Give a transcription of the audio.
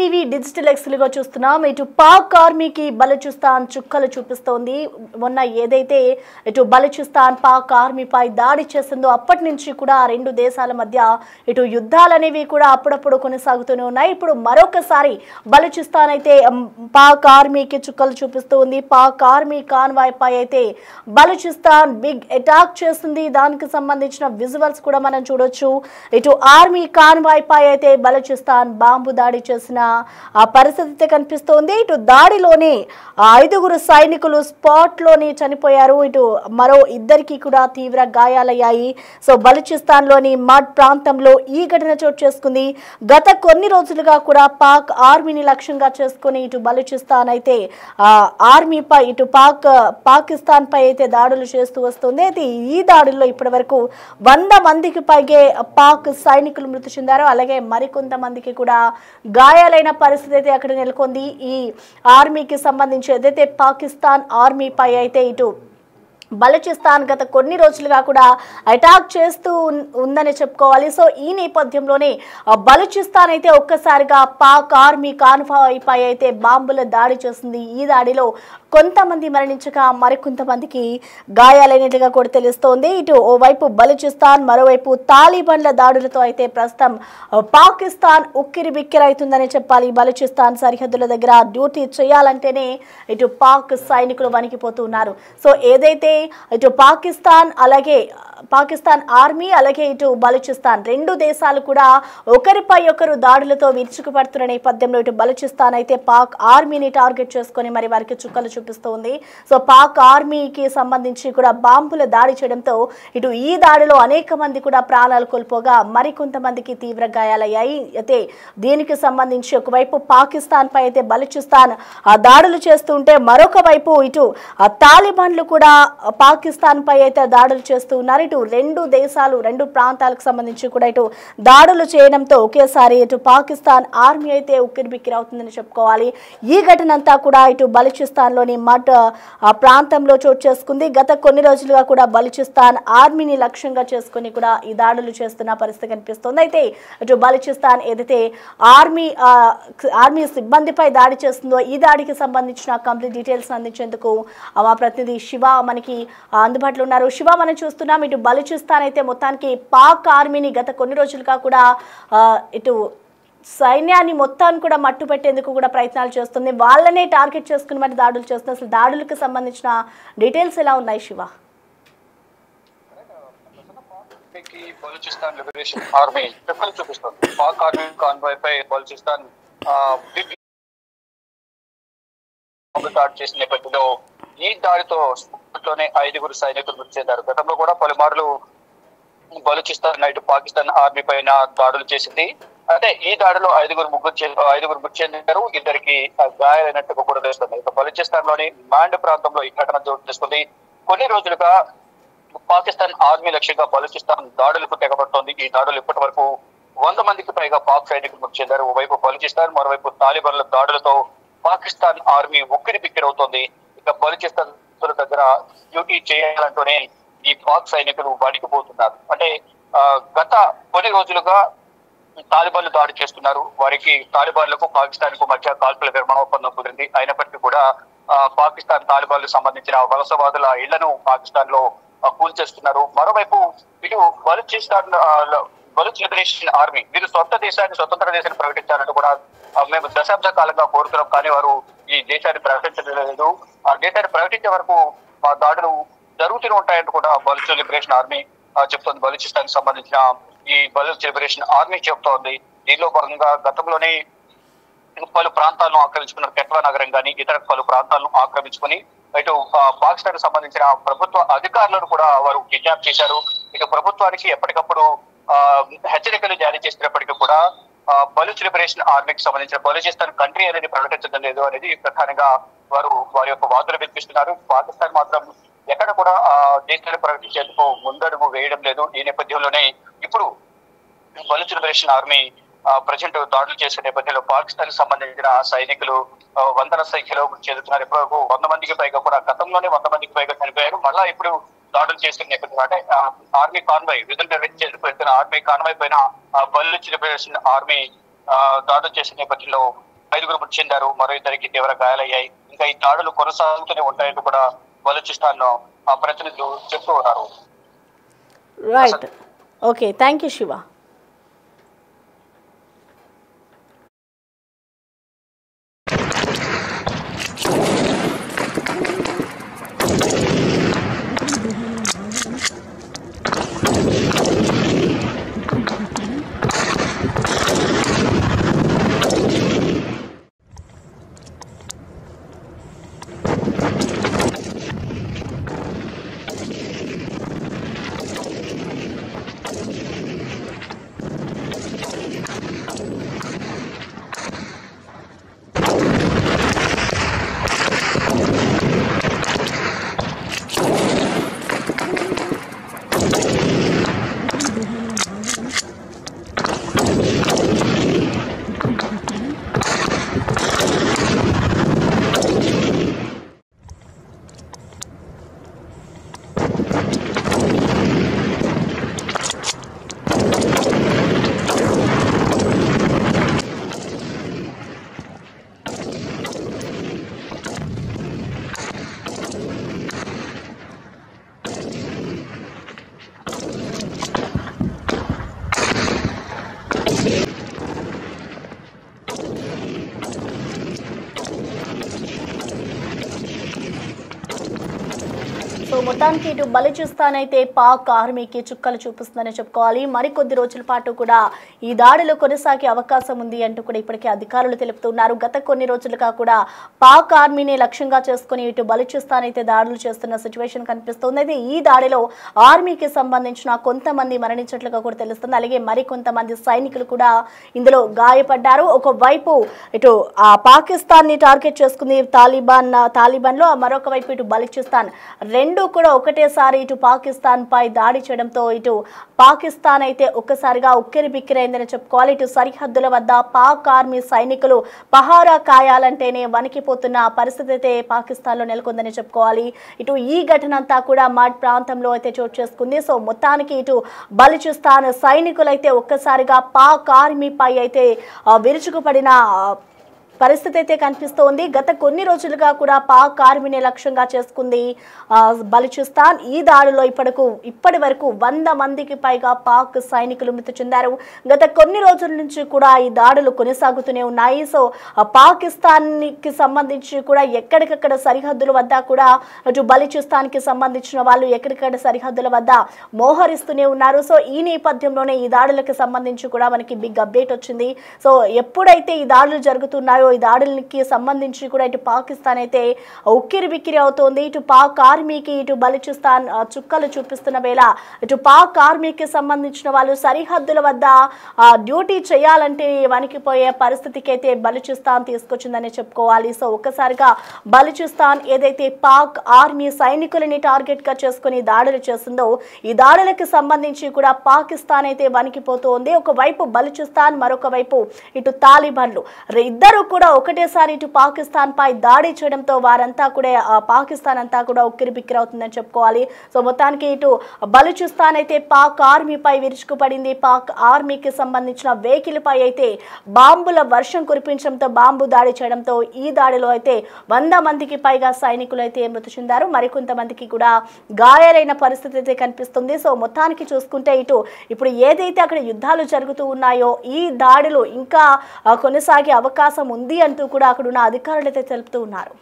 ETV digital ఎక్స్లుగా చూస్తున్నాం. ఇటు పాక్ ఆర్మీకి బలూచిస్తాన్ చుక్కలు చూపిస్తోంది. మొన్న ఏదైతే ఇటు బలూచిస్తాన్ పాక్ ఆర్మీపై దాడి చేసిందో అప్పటి నుంచి కూడా రెండు దేశాల మధ్య ఇటు యుద్ధాలు అనేవి కూడా అప్పుడప్పుడు కొనసాగుతూనే ఉన్నాయి. ఇప్పుడు మరొకసారి బలూచిస్తాన్ అయితే పాక్ ఆర్మీకి చుక్కలు చూపిస్తోంది. పాక్ ఆర్మీ కాన్వాయ్ పై అయితే బలూచిస్తాన్ బిగ్ అటాక్ చేస్తుంది. దానికి సంబంధించిన విజువల్స్ కూడా మనం చూడొచ్చు. ఇటు ఆర్మీ కాన్వాయ్ పై అయితే బలూచిస్తాన్ బాంబు దాడి చేసిన ఆ పరిస్థితి కనిపిస్తోంది. ఇటు దాడిలోనే 5 సైనికులు స్పాట్ లోని చనిపోయారు. ఇటు మరో 2 కూడా తీవ్ర గాయాలయ్యాయి. సో బలూచిస్తాన్ లోని మడ్ ప్రాంతంలో ఈ ఘటన చోటు చేసుకుంది. గత కొన్ని రోజులుగా కూడా పాక్ ఆర్మీని లక్ష్యంగా చేసుకుని ఇటు బలూచిస్తాన్ అయితే ఆర్మీపై ఇటు పాకిస్తాన్ పై అయితే దాడులు చేస్తూ వస్తుంది. అయితే ఈ దాడుల్లో ఇప్పటి వరకు 100 మందికి పైగే పాక్ సైనికులు మృతి చెందారు. అలాగే మరికొంతమందికి కూడా గాయాలైన పరిస్థితి అయితే అక్కడ నెలకొంది. ఈ ఆర్మీకి సంబంధించి ఏదైతే పాకిస్తాన్ ఆర్మీపై అయితే ఇటు బలూచిస్తాన్ గత కొన్ని రోజులుగా కూడా అటాక్ చేస్తూ ఉందని చెప్పుకోవాలి. సో ఈ నేపథ్యంలోనే బలూచిస్తాన్ అయితే ఒక్కసారిగా పాక్ ఆర్మీ కాన్వాయ్ పై అయితే బాంబుల దాడి చేసింది. ఈ దాడిలో కొంతమంది మరణించగా మరికొంతమందికి గాయాలైనట్లుగా కూడా తెలుస్తోంది. ఇటు ఓవైపు బలూచిస్తాన్, మరోవైపు తాలిబాన్ల దాడులతో అయితే ప్రస్తుతం పాకిస్తాన్ ఉక్కిరి బిక్కిరైతుందని చెప్పాలి. బలూచిస్తాన్ సరిహద్దుల దగ్గర డ్యూటీ చేయాలంటేనే ఇటు పాక్ సైనికులు వణికిపోతున్నారు. సో ఏదైతే ఇటు పాకిస్తాన్ ఆర్మీ అలాగే ఇటు బలూచిస్తాన్ రెండు దేశాలు కూడా ఒకరిపై ఒకరు దాడులతో విరుచుకుపడుతున్న నేపథ్యంలో ఇటు బలూచిస్తాన్ అయితే పాక్ ఆర్మీని టార్గెట్ చేసుకుని మరి వారికి చుక్కలు చూపిస్తోంది. సో పాక్ ఆర్మీకి సంబంధించి కూడా బాంబుల దాడి చేయడంతో ఇటు ఈ దాడిలో అనేక మంది కూడా ప్రాణాలు కోల్పోగా మరికొంతమందికి తీవ్ర గాయాలయ్యాయి. అయితే దీనికి సంబంధించి ఒకవైపు పాకిస్తాన్ పై అయితే బలూచిస్తాన్ దాడులు చేస్తుంటే మరొక వైపు ఇటు తాలిబాన్లు కూడా పాకిస్తాన్ పై అయితే దాడులు చేస్తూ ఉన్నారు. ఇటు రెండు దేశాలు రెండు ప్రాంతాలకు సంబంధించి కూడా ఇటు దాడులు చేయడంతో ఒకేసారి ఇటు పాకిస్తాన్ ఆర్మీ అయితే ఉక్కిరిబిక్కిరి అవుతుందని చెప్పుకోవాలి. ఈ ఘటన అంతా కూడా ఇటు బలూచిస్తాన్ లోని మడ్ ప్రాంతంలో చోటు చేసుకుంది. గత కొన్ని రోజులుగా కూడా బలూచిస్తాన్ ఆర్మీని లక్ష్యంగా చేసుకుని కూడా ఈ దాడులు చేస్తున్న పరిస్థితి కనిపిస్తుంది. అయితే ఇటు బలూచిస్తాన్ ఏదైతే ఆర్మీ సిబ్బందిపై దాడి చేస్తుందో ఈ దాడికి సంబంధించిన కంప్లీట్ డీటెయిల్స్ అందించేందుకు మా ప్రతినిధి శివ మనకి అందుబాటులో ఉన్నారు. శివ, మనం చూస్తున్నాం ఇటు బలూచిస్తాన్ అయితే మొత్తానికి పాక్ ఆర్మీని గత కొన్ని రోజులుగా కూడా ఇటు సైన్యాన్ని మొత్తాన్ని కూడా మట్టు పెట్టేందుకు కూడా ప్రయత్నాలు చేస్తుంది. వాళ్ళనే టార్గెట్ చేసుకుని మరి దాడులు చేస్తుంది. అసలు దాడులకు సంబంధించిన డీటెయిల్స్ ఎలా ఉన్నాయి శివ? బలూచిస్తాన్ లిబరేషన్ ఆర్మీ చూపిస్తుంది. పాక్ ఆర్మీ కాన్వాయ్ పై బలూచిస్తాన్ దాడి చేసిన నేపథ్యంలో ఈ దాడితో 5 సైనికులు మృతి చెందారు. గతంలో కూడా పలుమార్లు బలూచిస్తాన్ ఇటు పాకిస్తాన్ ఆర్మీ పైన దాడులు చేసింది. అయితే ఈ దాడిలో 5 మృతి చెందారు, 2 గాయాలైనట్టుగా కూడా తెలుస్తుంది. ఇక బలూచిస్తాన్ లోని మాండ్ ప్రాంతంలో ఈ ఘటన చోటు చేసుకుంది. కొన్ని రోజులుగా పాకిస్తాన్ ఆర్మీ లక్ష్యంగా బలూచిస్తాన్ దాడులకు తెగబడుతోంది. ఈ దాడులు ఇప్పటి వరకు 100 మందికి పైగా పాక్ సైనికులు మృతి చెందారు. ఓవైపు బలూచిస్తాన్, మరోవైపు తాలిబాన్ల దాడులతో పాకిస్తాన్ ఆర్మీ ఉక్కిరి బిక్కిరవుతోంది. ఇక బలూచిస్తాన్ దగ్గర డ్యూటీ చేయాలంటూనే ఈ పాక్ సైనికులు వణికిపోతున్నారు. అంటే గత కొన్ని రోజులుగా తాలిబాన్లు దాడి చేస్తున్నారు. వారికి తాలిబాన్లకు పాకిస్తాన్ కు మధ్య కాల్పుల విరమణ ఒప్పందం కుదిరింది. అయినప్పటికీ కూడా పాకిస్తాన్ తాలిబాన్లకు సంబంధించిన వలసవాదుల ఇళ్లను పాకిస్తాన్ లో కూల్చేస్తున్నారు. మరోవైపు ఇటు బలూచ్ లిబరేషన్ ఆర్మీ వీరు స్వతంత్ర దేశాన్ని ప్రకటించాలంటూ కూడా మేము దశాబ్ద కాలంగా కోరుతున్నాం, కానీ వారు ఈ దేశాన్ని ప్రకటించలేదు. ఆ దేశాన్ని ప్రకటించే వరకు మా దాడులు జరుగుతూనే ఉంటాయంటూ కూడా బలూచ్ లిబరేషన్ ఆర్మీ చెప్తోంది. బలూచిస్తాన్ కి సంబంధించిన ఈ బలూచ్ లిబరేషన్ ఆర్మీ చెప్తోంది. దీనిలో భాగంగా గతంలోనే పలు ప్రాంతాలను ఆక్రమించుకున్నారు. కెట్వా నగరం కానీ ఇతర పలు ప్రాంతాలను ఆక్రమించుకుని ఇటు పాకిస్తాన్ కు సంబంధించిన ప్రభుత్వ అధికారులను కూడా వారు కిడ్నాప్ చేశారు. ఇటు ప్రభుత్వానికి ఎప్పటికప్పుడు హెచ్చరికలు జారీ చేసినప్పటికీ కూడా బలూచ్ లిబరేషన్ ఆర్మీకి సంబంధించిన బలూచిస్తాన్ కంట్రీ అనేది ప్రకటించడం లేదు అనేది ప్రధానంగా వారి యొక్క వాదులు వినిపిస్తున్నారు. పాకిస్తాన్ మాత్రం ఎక్కడ కూడా దేశాన్ని ప్రకటించేందుకు ముందడుగు వేయడం లేదు. ఈ నేపథ్యంలోనే ఇప్పుడు బలూచ్ లిబరేషన్ ఆర్మీ ప్రజెంట్ దాడులు చేసే నేపథ్యంలో పాకిస్తాన్ కి సంబంధించిన సైనికులు వందల సంఖ్యలో చెందుతున్నారు. ఇప్పుడు 100 మందికి పైగా కూడా గతంలోనే 100 మందికి పైగా చనిపోయారు. మళ్ళా ఇప్పుడు దాడులు చేసిన నేపథ్యంలో అంటే ఆర్మీ కాన్వాయ్ విధులు నిర్వహించేందుకు వెళ్తున్న ఆర్మీ కాన్వాయ్ పైన బలూచ్ లిబరేషన్ ఆర్మీ దాడులు చేసిన నేపథ్యంలో 5 మృతి చెందారు, మరో 2 తీవ్ర గాయాలయ్యాయి. ఇంకా ఈ దాడులు కొనసాగుతూనే ఉంటాయని కూడా బలూచిస్తాన్ ప్రతినిధులు చెప్తూ ఉన్నారు. Right, okay, thank you Shiva. So మొత్తానికి ఇటు బలూచిస్తాన్ అయితే పాక్ ఆర్మీకి చుక్కలు చూపిస్తుందని చెప్పుకోవాలి. మరికొద్ది రోజుల పాటు కూడా ఈ దాడులు కొనసాగే అవకాశం ఉంది అంటూ కూడా ఇప్పటికే అధికారులు తెలుపుతున్నారు. గత కొన్ని రోజులుగా కూడా పాక్ ఆర్మీని లక్ష్యంగా చేసుకుని ఇటు బలూచిస్తాన్ అయితే దాడులు చేస్తున్న సిచ్యువేషన్ కనిపిస్తుంది. అయితే ఈ దాడిలో ఆర్మీకి సంబంధించిన కొంతమంది మరణించినట్లుగా కూడా తెలుస్తుంది. అలాగే మరికొంతమంది సైనికులు కూడా ఇందులో గాయపడ్డారు. ఒకవైపు ఇటు పాకిస్తాన్ ని టార్గెట్ చేసుకుంది తాలిబాన్ లో, మరొక వైపు ఇటు బలూచిస్తాన్ రెండు కూడా ఒకటేసారి ఇటు పాకిస్తాన్ పై దాడి చేయడంతో ఇటు పాకిస్తాన్ అయితే ఒక్కసారిగా ఉక్కిరి బిక్కిరైందని చెప్పుకోవాలి. ఇటు సరిహద్దుల వద్ద పాక్ ఆర్మీ సైనికులు పహారా కాయాలంటేనే వణికిపోతున్న పరిస్థితి అయితే పాకిస్తాన్ లో నెలకొందని చెప్పుకోవాలి. ఇటు ఈ ఘటన అంతా కూడా మాడ్ ప్రాంతంలో అయితే చోటు చేసుకుంది. సో మొత్తానికి ఇటు బలూచిస్తాన్ సైనికులైతే ఒక్కసారిగా పాక్ ఆర్మీపై అయితే విరుచుకుపడిన పరిస్థితి అయితే కనిపిస్తోంది. గత కొన్ని రోజులుగా కూడా పాక్ ఆర్మీని లక్ష్యంగా చేసుకుంది బలూచిస్తాన్. ఈ దాడిలో ఇప్పటి వరకు 100 మందికి పైగా పాక్ సైనికులు మృతి చెందారు. గత కొన్ని రోజుల నుంచి కూడా ఈ దాడులు కొనసాగుతూనే ఉన్నాయి. సో పాకిస్తాన్ కి సంబంధించి కూడా ఎక్కడికక్కడ సరిహద్దుల వద్ద కూడా అటు బలూచిస్తాన్ కి సంబంధించిన వాళ్ళు ఎక్కడికక్కడ సరిహద్దుల వద్ద మోహరిస్తూనే ఉన్నారు. సో ఈ నేపథ్యంలోనే ఈ దాడులకు సంబంధించి కూడా మనకి బిగ్ అప్డేట్ వచ్చింది. సో ఎప్పుడైతే ఈ దాడులు జరుగుతున్నాయో ఈ దాడులకి సంబంధించి కూడా ఇటు పాకిస్తాన్ అయితే ఉక్కిరి బిక్కిరి అవుతోంది. ఇటు పాక్ ఆర్మీకి ఇటు బలూచిస్తాన్ చుక్కలు చూపిస్తున్న వేళ ఇటు పాక్ ఆర్మీకి సంబంధించిన వాళ్ళు సరిహద్దుల వద్ద డ్యూటీ చేయాలంటే వణికిపోయే పరిస్థితికి అయితే బలూచిస్తాన్ తీసుకొచ్చిందని చెప్పుకోవాలి. సో ఒక్కసారిగా బలూచిస్తాన్ ఏదైతే పాక్ ఆర్మీ సైనికులని టార్గెట్ గా చేసుకుని దాడులు చేస్తుందో ఈ దాడులకు సంబంధించి కూడా పాకిస్తాన్ అయితే వణికిపోతోంది. ఒకవైపు బలూచిస్తాన్, మరొక వైపు ఇటు తాలిబాన్లు ఇద్దరు కూడా ఒకటేసారి ఇటు పాకిస్తాన్ పై దాడి చేయడంతో వారంతా కూడా పాకిస్తాన్ అంతా కూడా ఉక్కిరి బిక్కిరి అవుతుందని చెప్పుకోవాలి. సో మొత్తానికి ఇటు బలూచిస్తాన్ అయితే పాక్ ఆర్మీపై విరుచుకుపడింది. పాక్ ఆర్మీకి సంబంధించిన వెహికల్ పై అయితే బాంబుల వర్షం కురిపించడంతో బాంబు దాడి చేయడంతో ఈ దాడిలో అయితే 100 మందికి పైగా సైనికులు అయితే మృతి చెందారు. మరికొంతమందికి కూడా గాయాలైన పరిస్థితి అయితే కనిపిస్తుంది. సో మొత్తానికి చూసుకుంటే ఇప్పుడు ఏదైతే అక్కడ యుద్ధాలు జరుగుతూ ఉన్నాయో ఈ దాడులు ఇంకా కొనసాగే అవకాశం ఉంది అంటూ కూడా అక్కడున్న అధికారులు అయితే తెలుపుతూ ఉన్నారు.